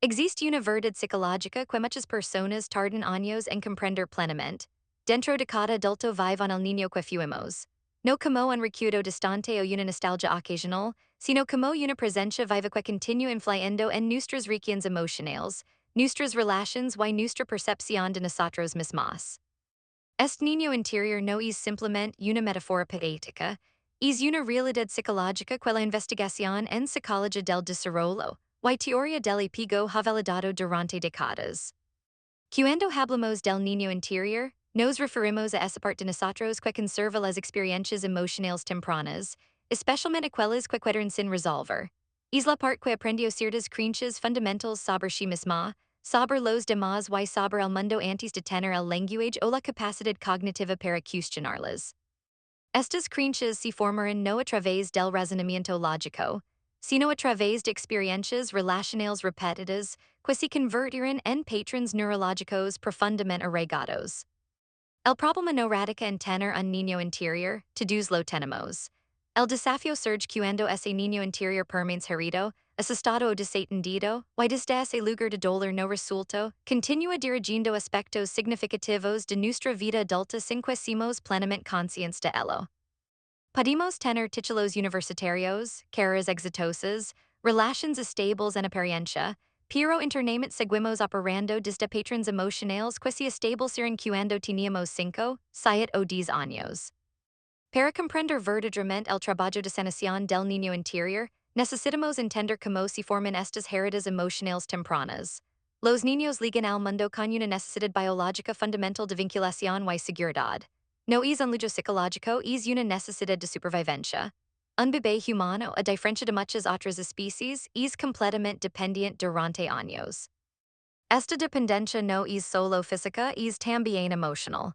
Existe una verdad psicológica que muchas personas tardan años en comprender plenamente. Dentro de cada adulto vive en el niño que fuimos. No como un recuerdo distante o una nostalgia ocasional, sino como una presencia viva que continúa influyendo en nuestras regiones emocionales, nuestras relaciones y nuestra percepción de nosotros mismos. Este niño interior no es simplemente una metáfora poética, es una realidad psicológica que la investigación en psicología del desarrollo y teoría del apego ha validado durante décadas. Cuando hablamos del niño interior, nos referimos a esa parte de nosotros que conserva las experiencias emocionales tempranas, especialmente aquellas que quedan sin resolver. Es la parte que aprendió ciertas creencias fundamentales sobre sí misma, sobre los demás y sobre el mundo antes de tener el lenguaje o la capacidad cognitiva para cuestionarlas. Estas creencias se formaron no a través del razonamiento lógico, sino a través de experiencias relacionales repetidas que se convirtieron en patrones neurológicos profundamente arraigados. El problema no radica en tener un niño interior, todos lo tenemos. El desafío surge cuando ese niño interior permanece herido, asustado o desatendido, y desde ese lugar de dolor no resuelto, continúa dirigiendo aspectos significativos de nuestra vida adulta sin que seamos plenamente conscientes de ello. Podemos tener títulos universitarios, carreras exitosas, relaciones estables en apariencia, pero internamente seguimos operando desde patrones emocionales que se establecieron cuando teníamos 5, 7 o 10 años. Para comprender verdaderamente el trabajo de sanación del niño interior, necesitamos entender cómo se forman estas heridas emocionales tempranas. Los niños llegan al mundo con una necesidad biológica fundamental de vinculación y seguridad. No es un lujo psicológico, es una necesidad de supervivencia. Un bebé humano, a diferencia de muchas otras especies, es completamente dependiente durante años. Esta dependencia no es solo física, es también emocional.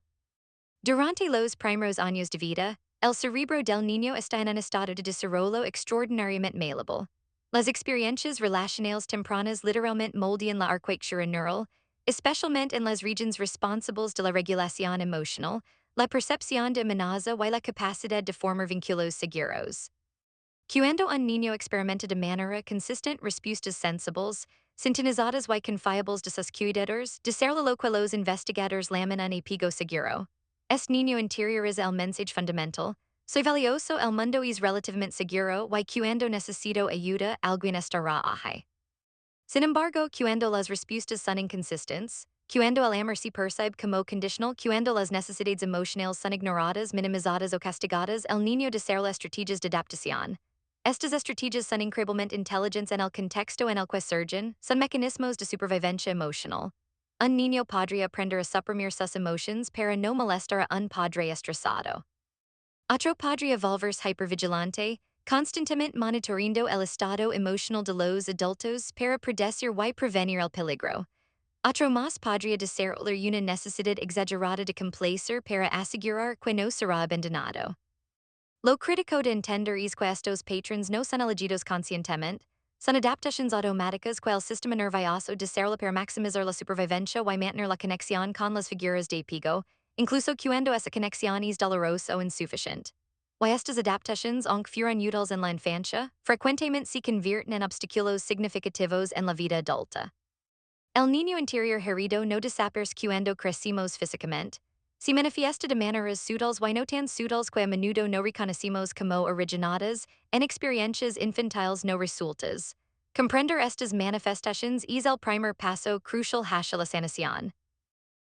Durante los primeros años de vida, el cerebro del niño está en un estado de desarrollo extraordinariamente malleable. Las experiencias relacionales tempranas literalmente moldean la arquitectura neural, especialmente en las regiones responsables de la regulación emocional, la percepción de amenaza y la capacidad de formar vínculos seguros. Cuando un niño experimenta de manera consistente respuestas sensibles, sintonizadas y confiables de sus cuidadores, de ser lo que los investigadores llaman un apego seguro. Este niño interior es el mensaje fundamental. Soy valioso, el mundo es relativamente seguro, y cuando necesito ayuda, alguien estará ahí. Sin embargo, cuando las respuestas son inconsistentes, cuando el amor se percibe como condicional, cuando las necesidades emocionales son ignoradas, minimizadas o castigadas, el niño desarrolla estrategias de adaptación. Estas estrategias son increíblemente inteligentes en el contexto en el que surgen, son mecanismos de supervivencia emocional. Un niño podría aprender a suprimir sus emociones para no molestar a un padre estresado. Otro podría volverse hypervigilante, constantemente monitoreando el estado emocional de los adultos para predecir y prevenir el peligro. Otro más podría desarrollar una necesidad exagerada de complacer para asegurar que no será abandonado. Lo crítico de entender es que estos patrones no son elegidos conscientemente, son adaptaciones automáticas que el sistema nervioso desarrolla para maximizar la supervivencia y mantener la conexión con las figuras de apego, incluso cuando esa conexión es dolorosa o insuficiente. Y estas adaptaciones, aunque fueron útiles en la infancia, frecuentemente se convierten en obstáculos significativos en la vida adulta. El niño interior herido no desaparece cuando crecimos físicamente. Se manifiesta de maneras sutiles y no tan sutiles que a menudo no reconocemos como originadas en experiencias infantiles no resueltas. Comprender estas manifestaciones es el primer paso crucial hacia la sanación.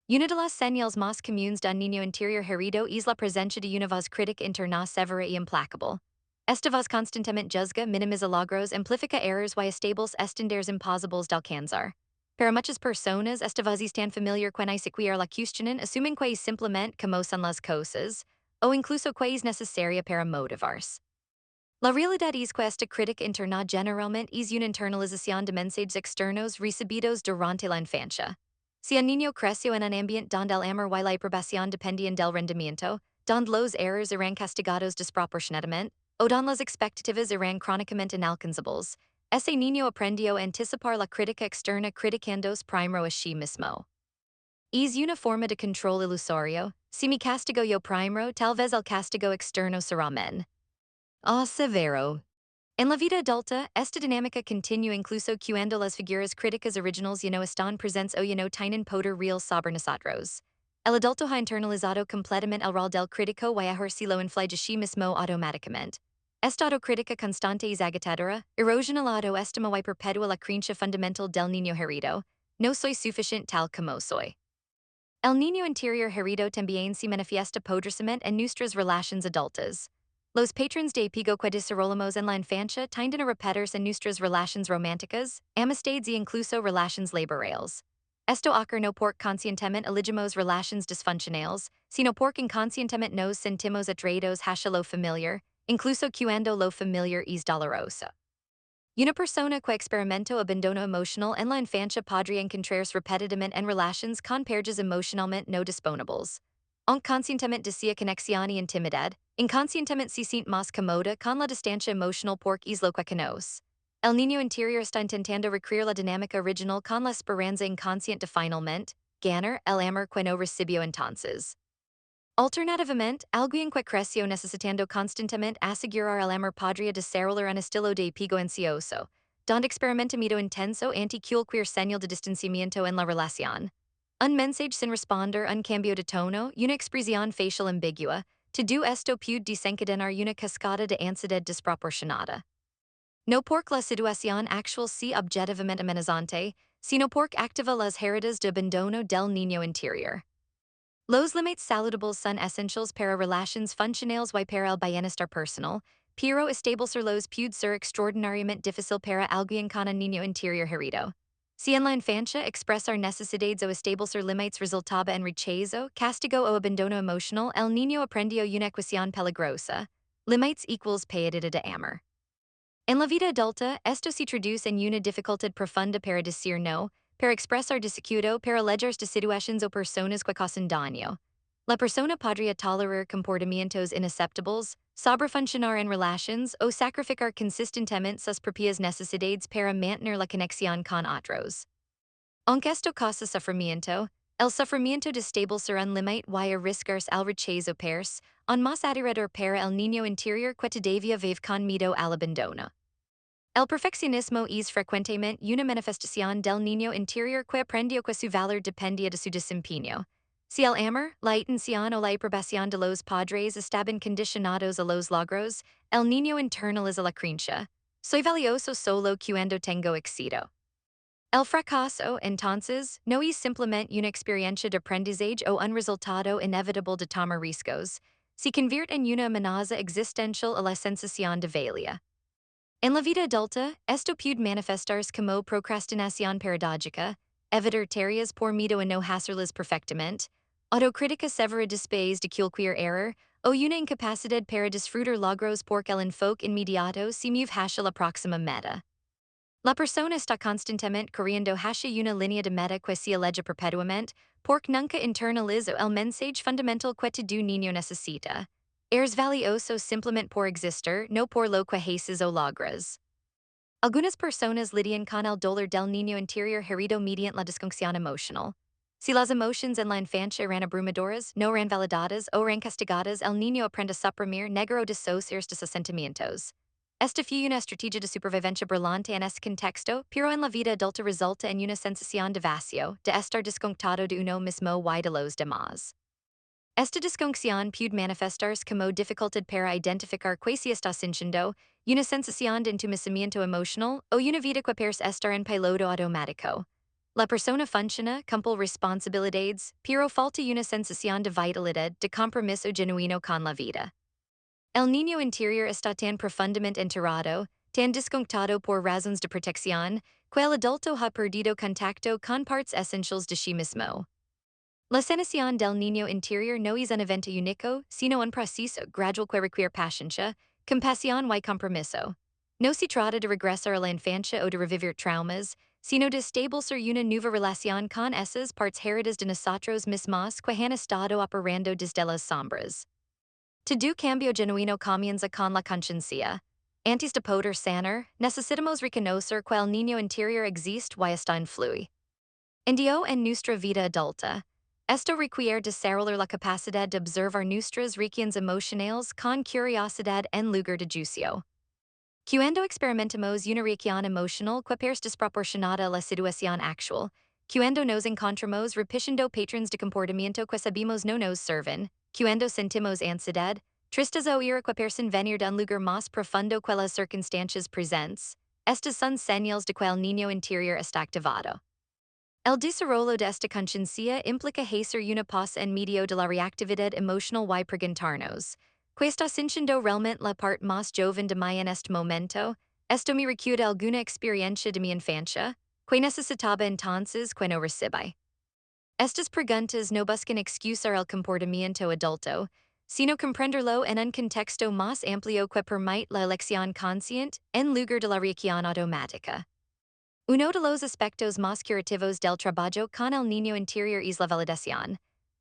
Una de las señales más comunes de un niño interior herido es la presencia de una voz crítica interna severa y implacable. Esta voz constantemente juzga, minimiza logros, amplifica errores y estables estándares imposibles de alcanzar. Para muchas personas, esta voz es tan familiar que ni siquiera la cuestionan, asumen que es simplemente como son las cosas, o incluso que es necesaria para motivarse. La realidad es que esta crítica interna generalmente es una internalización de mensajes externos recibidos durante la infancia. Si un niño creció en un ambiente donde el amor y la aprobación dependían del rendimiento, donde los errores eran castigados desproporcionadamente, o donde las expectativas eran crónicamente inalcanzables, ese niño aprendió a anticipar la crítica externa criticándose primero a sí mismo. Es una forma de control ilusorio. Si mi castigo yo primero, tal vez el castigo externo será men. Ah, severo. En la vida adulta, esta dinámica continua incluso cuando las figuras críticas originales no están presentes o no tienen poder real sobre nosotros. El adulto ha internalizado completamente el rol del crítico y ejerce lo inflige sí mismo automáticamente. Esta autocrítica constante y agotadora, erosiona la autoestima y perpetua la creencia fundamental del niño herido. No soy suficiente tal como soy. El niño interior herido también se manifiesta poderosamente en nuestras relaciones adultas. Los patrones de apego que desarrollamos en la infancia tienden a repetirse en nuestras relaciones románticas, amistades y incluso relaciones laborales. Esto ocurre no porque conscientemente elegimos relaciones disfuncionales, sino porque inconscientemente nos sentimos atraídos hacia lo familiar, incluso cuando lo familiar es doloroso. Una persona que experimento abandono emocional en la infancia podría encontrarse repetidamente en relaciones con parejas emocionalmente no disponibles. Aunque conscientemente desea conexión y intimidad, inconscientemente se siente más cómoda con la distancia emocional porque es lo que conoce. El niño interior está intentando recrear la dinámica original con la esperanza inconsciente de finalmente ganar el amor que no recibió entonces. Alternativamente, alguien que creció necesitando constantemente asegurar el amor podría desarrollar un estilo de apego ansioso, donde experimenta miedo intenso ante cualquier señal de distanciamiento en la relación. Un mensaje sin responder, un cambio de tono, una expresión facial ambigua, todo esto puede desencadenar una cascada de ansiedad desproporcionada. No porque la situación actual sea objetivamente amenazante, sino porque activa las heridas de abandono del niño interior. Los límites saludables son esenciales para relaciones funcionales y para el bienestar personal, pero establecerlos puede ser extraordinariamente difícil para alguien con un niño interior herido. Si en la infancia expresar necesidades o establecer límites resultaba en rechazo, castigo o abandono emocional, el niño aprendió una ecuación peligrosa. Límites equals pérdida de amor. En la vida adulta, esto se traduce en una dificultad profunda para decir no, para expresar desacuerdo, para alejarse de situaciones o personas que causan daño. La persona podría tolerar comportamientos inaceptables, sobrefuncionar en relaciones o sacrificar consistentemente sus propias necesidades para mantener la conexión con otros. Aunque esto causa sufrimiento, el sufrimiento de establecer un límite y arriesgarse al rechazo pers, aún más aterrador para el niño interior que todavía vive con miedo al abandono. El perfeccionismo es frecuentemente una manifestación del niño interior que aprendió que su valor dependía de su desempeño. Si el amor, la atención o la aprobación de los padres estaban condicionados a los logros, el niño internaliza la creencia. Soy valioso solo cuando tengo éxito. El fracaso, entonces, no es simplemente una experiencia de aprendizaje o un resultado inevitable de tomar riesgos, se convierte en una amenaza existencial a la sensación de valía. En la vida adulta, esto puede manifestarse como procrastinación paradójica, evitar tareas por miedo a no hacerlas perfectamente, autocrítica severa después de cualquier error, o una incapacidad para disfrutar logros porque el enfoque inmediato se mueve hacia la próxima meta. La persona está constantemente corriendo hacia una línea de meta que se aleja perpetuamente, porque nunca internaliza el mensaje fundamental que todo niño necesita. Eres valioso simplemente por existir, no por lo que haces o logras. Algunas personas lidian con el dolor del niño interior herido mediante la disfunción emocional. Si las emociones en la infancia eran abrumadoras, no eran validadas o eran castigadas, el niño aprende a suprimir, negar o disociarse de sus sentimientos. Esta fue una estrategia de supervivencia brillante en este contexto, pero en la vida adulta resulta en una sensación de vacío, de estar desconectado de uno mismo y de los demás. Esta disfunción puede manifestarse como dificultad para identificar qué se está sintiendo, una sensación de entumecimiento emocional o una vida que parece estar en piloto automático. La persona funciona, cumple responsabilidades, pero falta una sensación de vitalidad, de compromiso genuino con la vida. El niño interior está tan profundamente enterrado, tan desconectado por razones de protección, que el adulto ha perdido contacto con partes esenciales de sí mismo. La sanación del niño interior no es un evento único, sino un proceso gradual que requiere paciencia, compasión y compromiso. No se trata de regresar a la infancia o de revivir traumas, sino de establecer una nueva relación con esas partes heridas de nosotros mismos que han estado operando desde las sombras. Todo cambio genuino comienza con la conciencia. Antes de poder sanar, necesitamos reconocer que el niño interior existe y está en fluye. En nuestra vida adulta, esto requiere desarrollar la capacidad de observar nuestras reacciones emocionales con curiosidad en lugar de juicio. Cuando experimentamos una reacción emocional que es desproporcionada a la situación actual, cuando nos encontramos repitiendo patrones de comportamiento que sabemos no nos sirven, cuando sentimos ansiedad, tristeza o ira que parecen venir de un lugar más profundo que las circunstancias presentes, estas son señales de que el niño interior está activado. El desarrollo de esta conciencia implica hacer una pausa en medio de la reactividad emocional y preguntarnos, ¿qué está sintiendo realmente la parte más joven de mí en este momento? ¿Esto me recuerda alguna experiencia de mi infancia? ¿Qué necesitaba entonces que no recibí? Estas preguntas no buscan excusar el comportamiento adulto, sino comprenderlo en un contexto más amplio que permite la elección consciente en lugar de la reacción automática. Uno de los aspectos más curativos del trabajo con el niño interior es la validación.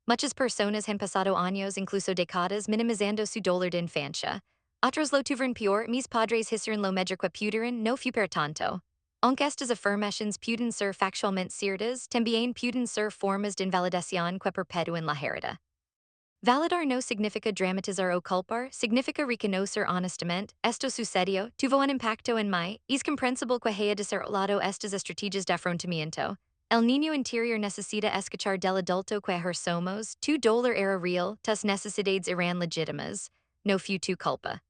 Muchas personas han pasado años, incluso décadas, minimizando su dolor de infancia. Otros lo tuvieron peor, mis padres hicieron lo mejor que pudieron, no fue para tanto. Aunque estas afirmaciones pueden ser factualmente ciertas, también pueden ser formas de invalidación que perpetúan la herida. Validar no significa dramatizar o culpar, significa reconocer honestamente, esto sucedió, tuvo un impacto en mí, es comprensible que haya desarrollado estas estrategias de afrontamiento. El niño interior necesita escuchar del adulto que somos, tu dolor era real, tus necesidades eran legítimas, no fue tu culpa.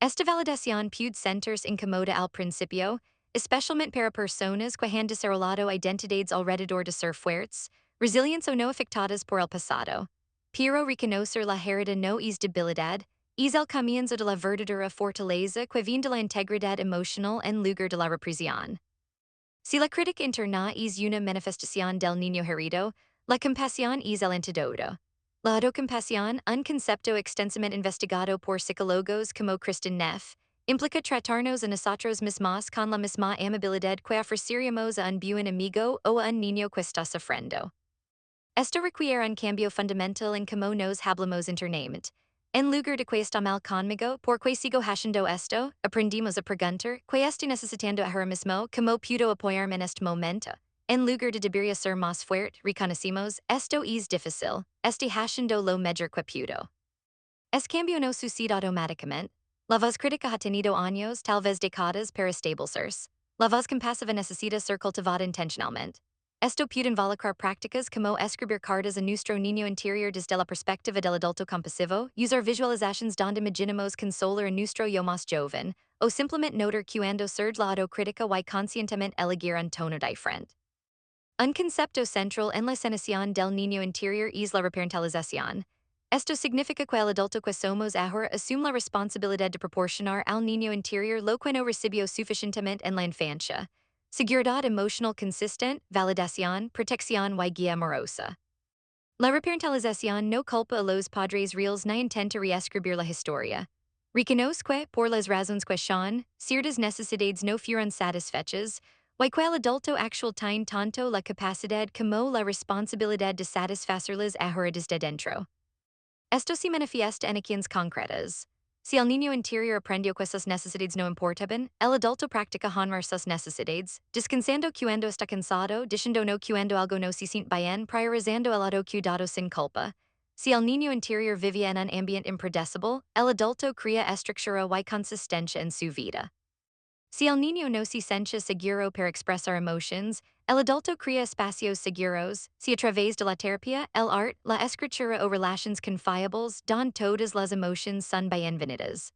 Esta validación puede sentirse incómoda al principio, especialmente para personas que han desarrollado identidades alrededor de ser fuertes, resilientes o no afectadas por el pasado. Pero reconocer la herida no es debilidad, es el comienzo de la verdadera fortaleza que viene de la integridad emocional en lugar de la represión. Si la crítica interna es una manifestación del niño herido, la compasión es el antídoto. La autocompasión, un concepto extensamente investigado por psicólogos como Kristen Neff, implica tratarnos a nosotros mismos con la misma amabilidad que ofreceríamos a un buen amigo o a un niño que está sufriendo. Esto requiere un cambio fundamental en cómo nos hablamos internamente. En lugar de que está mal conmigo, ¿por qué sigo haciendo esto? Aprendimos a preguntar, ¿qué estoy necesitando ahora mismo? ¿Cómo puedo apoyarme en este momento? En lugar de debería ser más fuerte, reconocimos, esto es difícil, estoy haciendo lo mejor que puedo. Es cambio no sucede automáticamente. La voz crítica ha tenido años, tal vez décadas, para establecerse. La voz compasiva necesita ser cultivada intencionalmente. Esto puede involucrar prácticas como escribir cartas a nuestro niño interior desde la perspectiva del adulto compasivo, usar visualizaciones donde imaginamos consolar a nuestro yo más joven, o simplemente notar cuando surge la autocrítica y conscientemente elegir un tono diferente. Un concepto central en la sanación del niño interior es la reparentalización. Esto significa que el adulto que somos ahora asume la responsabilidad de proporcionar al niño interior lo que no recibió suficientemente en la infancia. Seguridad emocional consistente, validación, protección y guía amorosa. La reparentalización no culpa a los padres reales ni intenta reescribir la historia. Reconoce que, por las razones que son, ciertas necesidades no fueron satisfechas, y que el adulto actual tiene tanto la capacidad como la responsabilidad de satisfacerlas ahora desde dentro. Esto se manifiesta en acciones concretas. Si el niño interior aprendió que sus necesidades no importaban, el adulto practica honrar sus necesidades, descansando cuando está cansado, diciendo no cuando algo no se siente bien, priorizando el autocuidado sin culpa. Si el niño interior vivía en un ambiente impredecible, el adulto crea estructura y consistencia en su vida. Si el niño no se siente seguro para expresar emociones, el adulto crea espacios seguros. Si a través de la terapia, el arte, la escritura o relaciones confiables, donde todas las emociones son bienvenidas.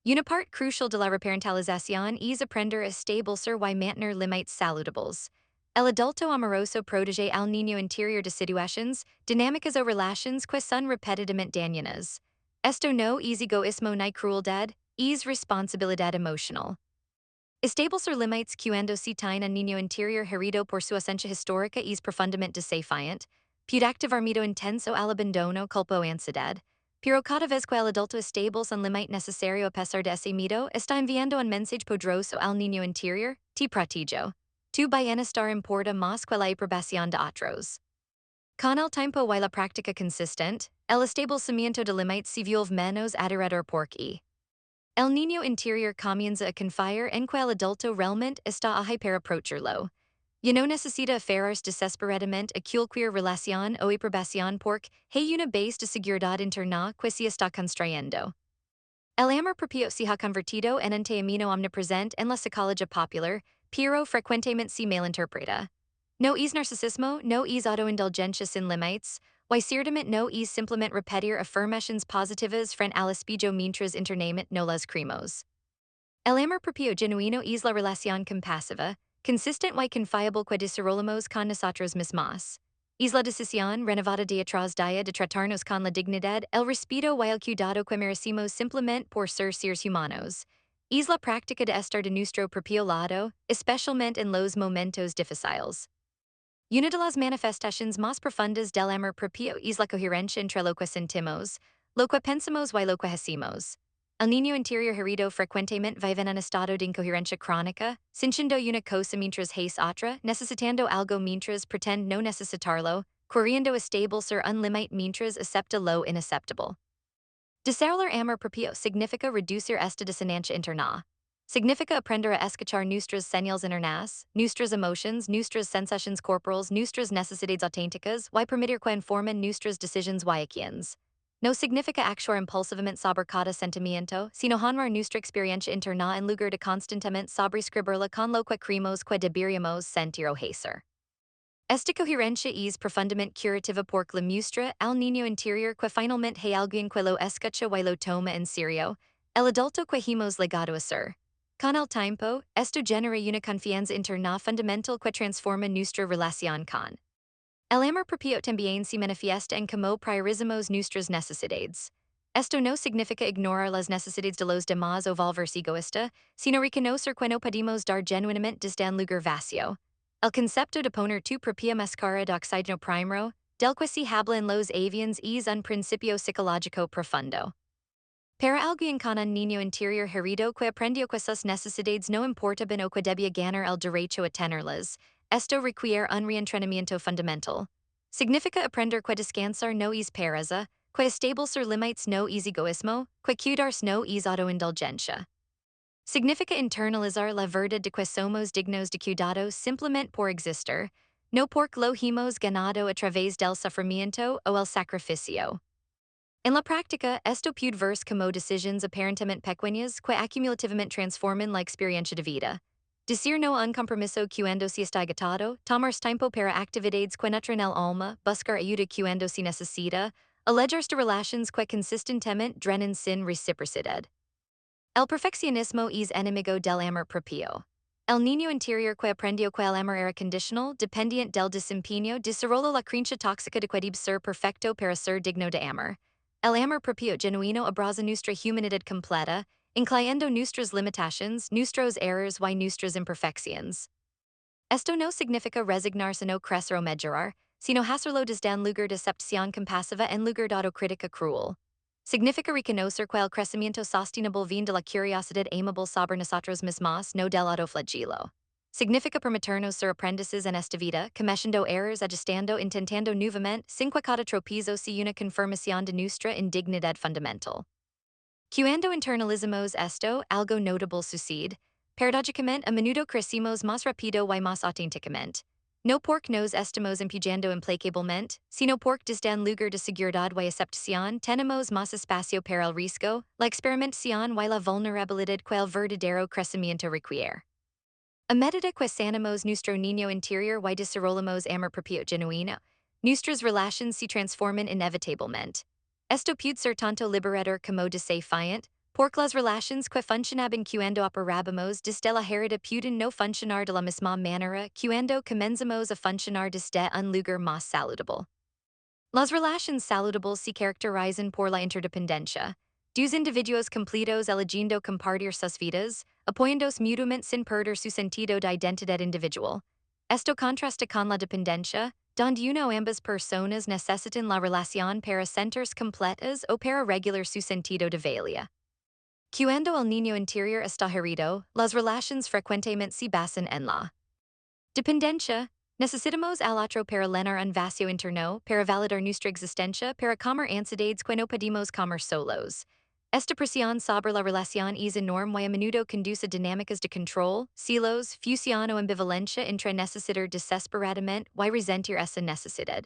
Una parte crucial de la reparentalización es aprender a establecer y mantener límites saludables. El adulto amoroso protege al niño interior de situaciones, dinámicas o relaciones que son repetidamente dañinas. Esto no es egoísmo ni crueldad, es responsabilidad emocional. Establecer límites cuando se tiene un niño interior herido por su esencia histórica es profundamente desafiante, puede activar miedo intenso al abandono, culpa o ansiedad, pero cada vez que el adulto establece un límite necesario a pesar de ese miedo, está enviando un mensaje poderoso al niño interior, te protejo. Tu bienestar importa más que la aprobación de otros. Con el tiempo y la práctica consistente, el establecimiento de límites se vuelve menos aterrador porque el niño interior comienza a confiar en que el adulto realmente está ahí para aprovecharlo. Ya no necesita aferrarse desesperadamente a cualquier relación o aprobación porque hay una base de seguridad interna que se está construyendo. El amor propio se ha convertido en un término omnipresente en la psicología popular, pero frecuentemente se malinterpreta. No es narcisismo, no es autoindulgencia sin límites, y ciertamente no es simplemente repetir afirmaciones positivas frente al espejo mientras internamente no las creemos. El amor propio genuino es la relación compasiva, consistent y confiable que desarrollamos con nosotros mismos. Es la decisión renovada día tras día de tratarnos con la dignidad, el respeto y el cuidado que merecemos simplemente por ser seres humanos. Es la práctica de estar de nuestro propio lado, especialmente en los momentos difíciles. Una de las manifestaciones más profundas del amor propio es la coherencia entre lo que sentimos, lo que pensamos y lo que hacemos. El niño interior herido frecuentemente vive en un estado de incoherencia crónica, sintiendo una cosa mientras hace otra, necesitando algo mientras pretende no necesitarlo, queriendo establecer un límite mientras acepta lo inaceptable. Desarrollar amor propio significa reducir esta disonancia interna. Significa aprender a escuchar nuestras señales internas, nuestras emociones, nuestras sensaciones corporales, nuestras necesidades auténticas, y permitir que informen nuestras decisiones y acciones. No significa actuar impulsivamente sobre cada sentimiento, sino honrar nuestra experiencia interna en lugar de constantemente sobreescribirla con lo que creemos que deberíamos sentir o hacer. Esta coherencia es profundamente curativa porque la muestra al niño interior que finalmente hay alguien que lo escucha y lo toma en serio, el adulto que hemos legado a ser. Con el tiempo, esto genera una confianza interna fundamental que transforma nuestra relación con. El amor propio también se manifiesta en cómo priorizamos nuestras necesidades. Esto no significa ignorar las necesidades de los demás o volverse egoísta, sino reconocer que no podemos dar genuinamente desde un lugar vacío. El concepto de poner tu propia máscara de oxígeno primero, del que se habla en los avians es un principio psicológico profundo. Para alguien con un niño interior herido que aprendió que sus necesidades no importaban o que debía ganar el derecho a tenerlas, esto requiere un reentrenamiento fundamental. Significa aprender que descansar no es pereza, que establecer límites no es egoísmo, que cuidarse no es autoindulgencia. Significa internalizar la verdad de que somos dignos de cuidado simplemente por existir, no porque lo hemos ganado a través del sufrimiento o el sacrificio. En la práctica, esto puede verse como decisiones aparentemente pequeñas que acumulativamente transforman la experiencia de vida. Decir no a un compromiso cuando se está agotado, tomar tiempo para actividades que nutren el alma, buscar ayuda cuando se necesita, alejarse de relaciones que consistentemente drenan sin reciprocidad. El perfeccionismo es enemigo del amor propio. El niño interior que aprendió que el amor era condicional, dependiente del desempeño, desarrolla la creencia tóxica de que debe ser perfecto para ser digno de amor. El amor propio genuino abraza nuestra humanidad completa, incluyendo nuestras limitaciones, nuestros errores y nuestras imperfecciones. Esto no significa resignarse no crecer o mejorar, sino hacerlo desde un lugar de aceptación compasiva en lugar de autocrítica cruel. Significa reconocer que el crecimiento sostenible viene de la curiosidad amable sobre nosotros mismos, no del autoflagelo. Significa permitirnos ser aprendices en esta vida, cometiendo errores, ajustando, intentando nuevamente, sin que cada tropiezo sea una confirmación de nuestra indignidad fundamental. Cuando internalizamos esto, algo notable sucede. Paradójicamente, a menudo crecimos más rápido y más auténticamente. No porque nos estamos empuñando implacablemente, sino porque desde un lugar de seguridad y aceptación tenemos más espacio para el riesgo, la experimentación y la vulnerabilidad que el verdadero crecimiento requiere. A medida que sanamos nuestro niño interior y desarrollamos amor propio genuino, nuestras relaciones se transforman inevitablemente. Esto puede ser tanto liberador como desafiante, porque las relaciones que funcionaban cuando operábamos desde la herida pueden no funcionar de la misma manera cuando comenzamos a funcionar desde un lugar más saludable. Las relaciones saludables se caracterizan por la interdependencia. Dos individuos completos eligiendo compartir sus vidas, apoyándose mutuamente sin perder su sentido de identidad individual. Esto contrasta con la dependencia, donde uno o ambas personas necesitan la relación para sentirse completas o para regular su sentido de valía. Cuando el niño interior está herido, las relaciones frecuentemente se basan en la dependencia. Necesitamos al otro para llenar un vacío interno, para validar nuestra existencia, para comer ansiedades que no podemos comer solos. Esta presión sobre la relación es enorme y a menudo conduce a dinámicas de control, celos, fusión o ambivalencia entre necesitar desesperadamente y resentir esa necesidad.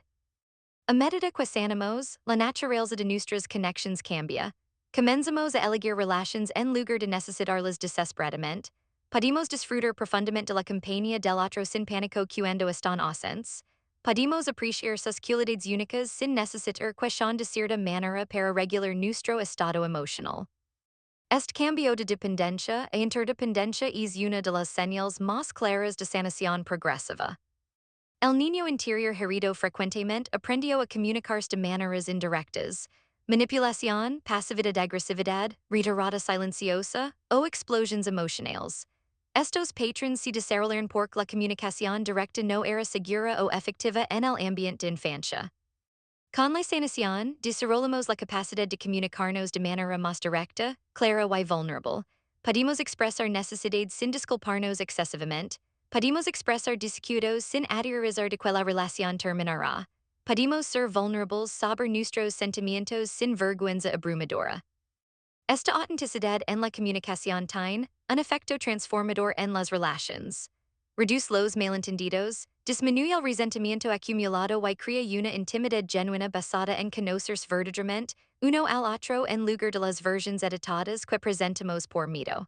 A medida que sanamos, la naturaleza de nuestras conexiones cambia. Comenzamos a elegir relations en lugar de necesitarlas desesperadamente. Podemos disfrutar profundamente de la compañía del otro sin pánico cuando están ausentes. Podemos apreciar sus cualidades únicas sin necesitar cuestión de cierta manera para regular nuestro estado emocional. Este cambio de dependencia e interdependencia es una de las señales más claras de sanación progresiva. El niño interior herido frecuentemente aprendió a comunicarse de maneras indirectas, manipulación, pasividad agresividad, retirada silenciosa, o explosions emocionales. Estos patrones se desarrollaron porque la comunicación directa no era segura o efectiva en el ambiente de infancia. Con la sanación, desarrollamos la capacidad de comunicarnos de manera más directa, clara y vulnerable. Podemos expresar necesidades sin disculparnos excesivamente. Podemos expresar desacuerdos sin aterrorizar de que la relación terminará. Podemos ser vulnerables sobre nuestros sentimientos sin vergüenza abrumadora. Esta autenticidad en la comunicación tiene un efecto transformador en las relaciones. Reduce los malentendidos, disminuye el resentimiento acumulado y crea una intimidad genuina basada en conocerse verdaderamente uno al otro en lugar de las versiones editadas que presentamos por miedo.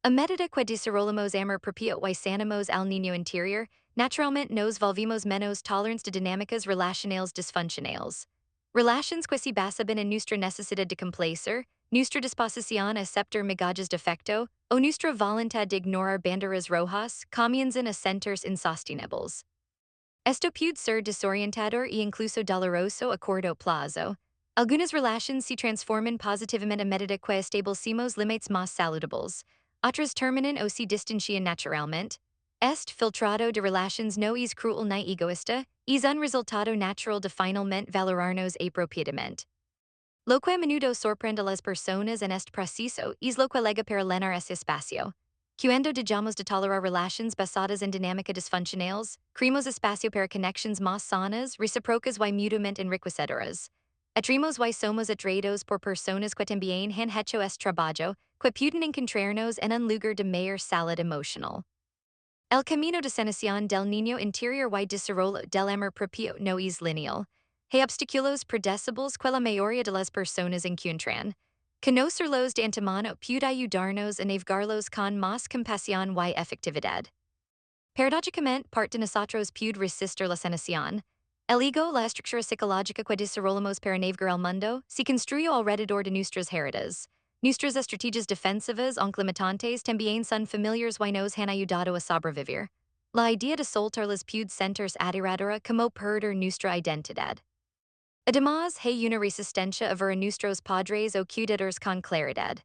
A medida que desarrollamos amor propio y sanamos al niño interior, naturalmente nos volvimos menos tolerantes de dinámicas relacionales disfuncionales. Relations que se basaban en nuestra necesidad de complacer, nuestra disposición a aceptar migajas de afecto, o nuestra voluntad de ignorar banderas rojas, comienzan a sentirse insostenibles. Esto puede ser desorientador e incluso doloroso a corto plazo. Algunas relaciones se transforman positivamente a medida que establecemos límites más saludables. Otras terminan o se distancian naturalmente. Este filtrado de relaciones no es cruel ni egoísta, es un resultado natural de finalmente valorarnos apropiadamente. Lo que a menudo sorprende a las personas en este proceso es lo que lega para llenar ese espacio. Cuando dejamos de tolerar relaciones basadas en dinámica disfuncionales, creamos espacio para conexiones más sanas, recíprocas y mutuamente enriquecedoras. Atremos y somos atraídos por personas que también han hecho este trabajo, que pueden encontrarnos en un lugar de mayor salud emocional. El camino de sanación del niño interior y desarrollo del amor propio no es lineal. Hay obstáculos predecibles que la mayoría de las personas encuentran. Conocerlos de antemano puede ayudarnos a navegarlos con más compasión y efectividad. Paradójicamente, parte de nosotros puede resistir la sanación. El ego, la estructura psicológica que desarrollamos para navegar el mundo, se construyó alrededor de nuestras heridas. Nuestras estrategias defensivas, aunque limitantes, también son familiares y nos han ayudado a sobrevivir. La idea de soltarlas puede sentirse aterradora como perder nuestra identidad. Además, hay una resistencia a ver a nuestros padres o cuidadores con claridad.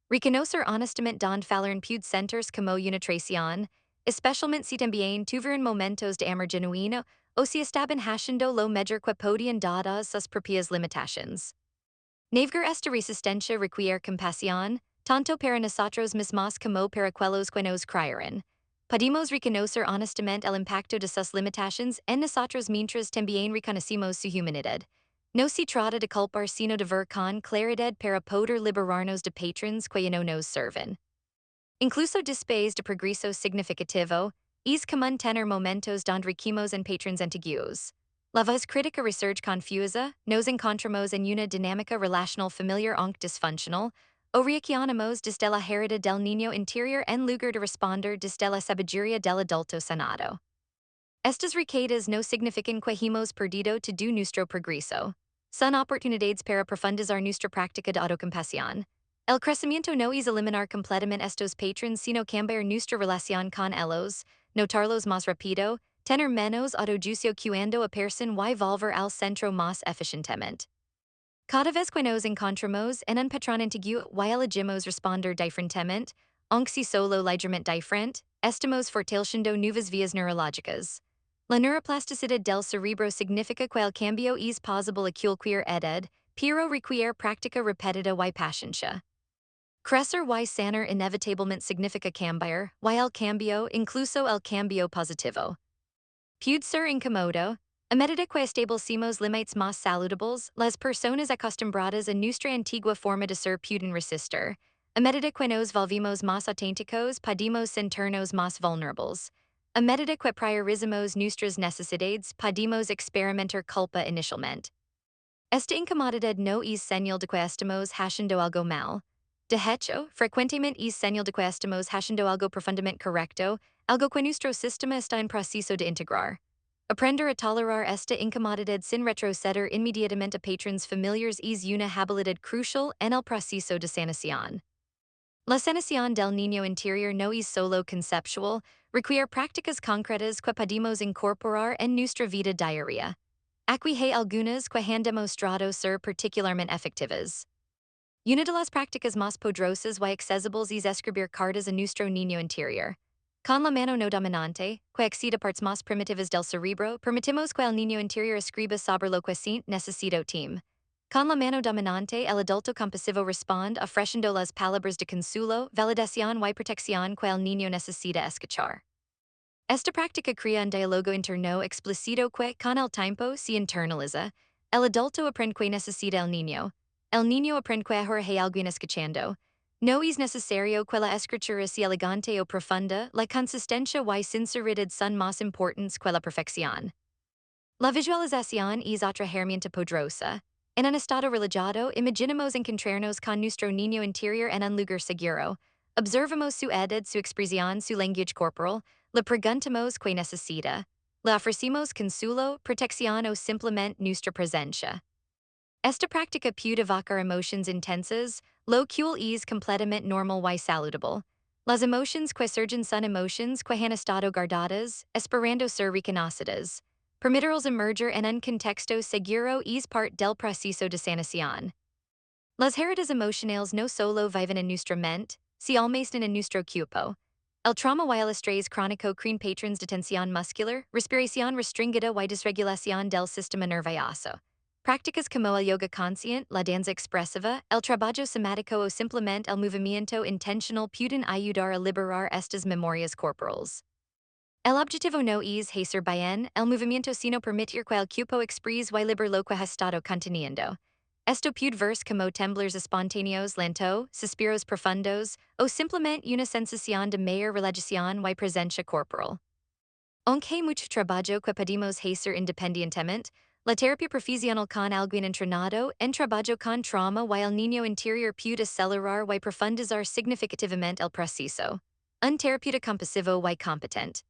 Reconocer honestamente donde fallaron puede sentirse como una traición, especialmente si también tuvieron momentos de amor genuino o si estaban haciendo lo mejor que podían dadas sus propias limitaciones. Navegar esta resistencia requiere compasión, tanto para nosotros mismos como para aquellos que nos criaron. Podemos reconocer honestamente el impacto de sus limitaciones en nosotros mientras también reconocemos su humanidad. No se trata de culpar sino de ver con claridad para poder liberarnos de patrones que ya no nos sirven. Incluso después de progreso significativo, es común tener momentos donde requimos en patrones antiguos. La voz crítica resurge confusa, nos encontramos en una dinámica relacional familiar aunque disfuncional, o reaccionamos desde la herida del niño interior en lugar de responder desde la sabiduría del adulto sanado. Estas recaídas no significan que hemos perdido todo nuestro progreso. Son oportunidades para profundizar nuestra práctica de autocompasión. El crecimiento no es eliminar completamente estos patrones sino cambiar nuestra relación con ellos, notarlos más rápido, tener menos autojuicio cuando aparecen y volver al centro más eficientemente. Cada vez que nos encontramos en un patrón antiguo y elegimos responder diferentemente, aunque si solo ligeramente diferente, estamos fortaleciendo nuevas vías neurológicas. La neuroplasticidad del cerebro significa que el cambio es posible a cualquier edad, pero requiere práctica repetida y paciencia. Crecer y sanar inevitablemente significa cambiar, y el cambio, incluso el cambio positivo, puede ser incómodo. A medida que establecemos límites más saludables, las personas acostumbradas a nuestra antigua forma de ser pueden resistir. A medida que nos volvimos más auténticos, podemos sentirnos más vulnerables. A medida que priorizamos nuestras necesidades, podemos experimentar culpa inicialmente. Esta incomodidad no es señal de que estamos haciendo algo mal. De hecho, frecuentemente es señal de que estamos haciendo algo profundamente correcto, algo que nuestro sistema está en proceso de integrar. Aprender a tolerar esta incomodidad sin retroceder inmediatamente a patrons familiares es una habilidad crucial en el proceso de sanación. La sanación del niño interior no es solo conceptual, requiere prácticas concretas que podemos incorporar en nuestra vida diaria. Aquí hay algunas que han demostrado ser particularmente efectivas. Una de las prácticas más poderosas y accesibles es escribir cartas a nuestro niño interior. Con la mano no dominante, que excita partes más primitivas del cerebro, permitimos que el niño interior escriba sobre lo que siente necesito team. Con la mano dominante, el adulto compasivo responde ofreciendo las palabras de consuelo, validación y protección que el niño necesita escuchar. Esta práctica crea un diálogo interno explícito que, con el tiempo, se internaliza. El adulto aprende que necesita el niño aprende que ahora hay alguien escuchando. No es necesario que la escritura sea elegante o profunda, la consistencia y sinceridad son más importantes que la perfección. La visualización es otra herramienta poderosa. En un estado relajado, imaginamos encontrarnos con nuestro niño interior en un lugar seguro. Observamos su edad, su expresión, su lenguaje corporal. Le preguntamos qué necesita. Le ofrecemos consuelo, protección o simplemente nuestra presencia. Esta práctica puede evocar emociones intensas, lo cual es completamente normal y saludable. Las emociones que surgen son emociones que han estado guardadas, esperando ser reconocidas. Permitirlos emerger en un contexto seguro es parte del proceso de sanación. Las heridas emocionales no solo viven en nuestra mente, si almacenan en nuestro cuerpo. El trauma y el estrés crónico crean patrones de tensión muscular, respiración restringida y desregulación del sistema nervioso. Prácticas como el yoga consciente, la danza expresiva, el trabajo somático o simplemente el movimiento intencional pueden ayudar a liberar estas memorias corporales. El objetivo no es hacer bien el movimiento sino permitir que el cuerpo exprese y libre lo que ha estado conteniendo. Esto puede verse como temblores espontáneos lento, suspiros profundos, o simplemente una sensación de mayor relajación y presencia corporal. Aunque mucho trabajo que podemos hacer independientemente, la terapia profesional con alguien entrenado en trabajo con trauma y el niño interior puede acelerar y profundizar significativamente el proceso. Un terapeuta compasivo y competente.